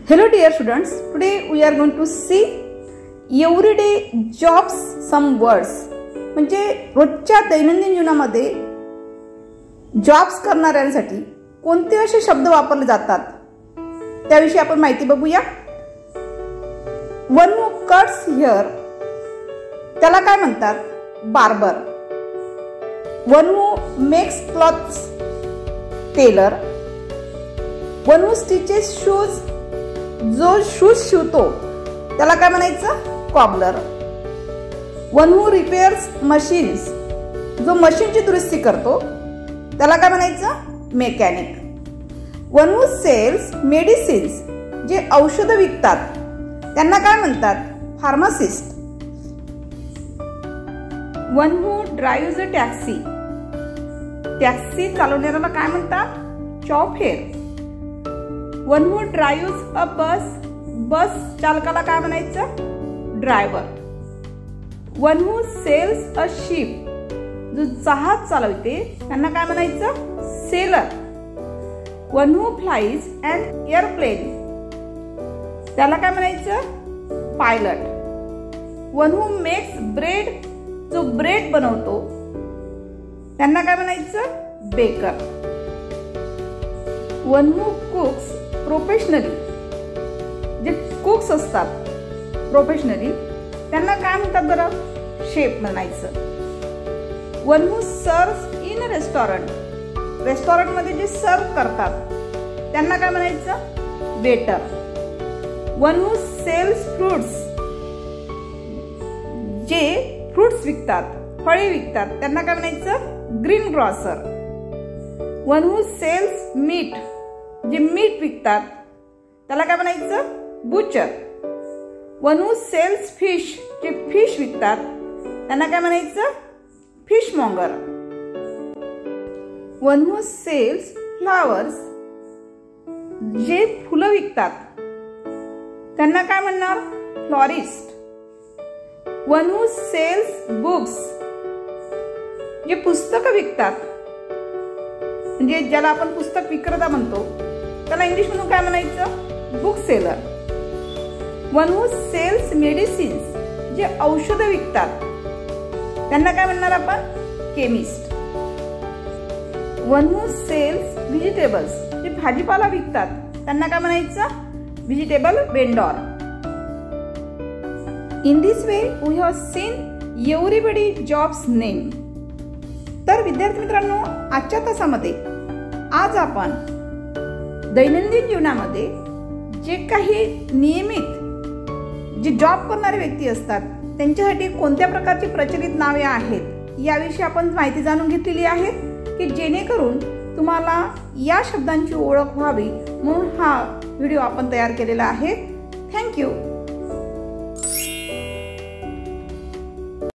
Hello dear students, today we are going to see everyday jobs some words. म्हणजे रोजच्या दैनंदिन जीवनामध्ये jobs करणाऱ्यांसाठी कोणते असे शब्द वापरले जातात त्याविषयी आपण माहिती बघूया. वन हू कट्स हेअर त्याला काय म्हणतात? Barber. One who makes clothes tailor. One who stitches shoes जो शूज शिवतो त्याला काय म्हणायचं? Cobbler. One who repairs machines जो मशीनची दुरुस्ती करतो त्याला काय म्हणायचं? Mechanic. One who sells medicines जे औषध विकतात त्यांना काय म्हणतात? Pharmacist. One who drives a taxi taxi चालवणाऱ्याला काय म्हणतात? चॉफेर. वन हू ड्राइव्हज अ बस बस चालकाला काय म्हणायचं? Driver. One who sails a ship जो जहाज चालवते त्यांना काय म्हणायचं? Sailor. One who flies an airplane त्याला काय म्हणायचं? Pilot. One who makes bread जो ब्रेड बनवतो त्यांना काय म्हणायचं? Baker. One who cooks professionally जे कुक्स असतात प्रोफेशनली त्यांना काय म्हणतात बरं? शेफ म्हणायचं. One who serves in a restaurant रेस्टॉरंटमध्ये जे सर्व करतात त्यांना काय म्हणायचं? Waiter. One who sells fruits जे फ्रुट्स विकतात फळे विकतात त्यांना काय म्हणायचं? Greengrocer. One who sells meat जे मीट विकतात त्याला काय म्हणायचं? Butcher. One who sells fish जे फिश विकतात त्यांना काय म्हणायचं? Fishmonger. One who sells flowers जे फुलं विकतात त्यांना काय म्हणणार? Florist. One who sells books जे पुस्तकं विकतात म्हणजे ज्याला आपण पुस्तक विक्रेता म्हणतो त्याला इंग्लिश मधून काय म्हणायचं? Bookseller. One who sells medicines जे औषध विकतात त्यांना काय म्हणणार आपण? Chemist. One who sells vegetables जे भाजीपाला विकतात त्यांना काय म्हणायचं? Vegetable vendor. In this way we have seen everybody jobs name. तर विद्यार्थी मित्रांनो, आजच्या तासामध्ये आज आपण दैनंदिन जीवनामध्ये जे काही नियमित जे जॉब करणारे व्यक्ती असतात त्यांच्यासाठी कोणत्या प्रकारची प्रचलित नावे आहेत याविषयी आपण माहिती जाणून घेतलेली आहे की जेणेकरून तुम्हाला या शब्दांची ओळख व्हावी म्हणून हा व्हिडिओ आपण तयार केलेला आहे. थँक्यू.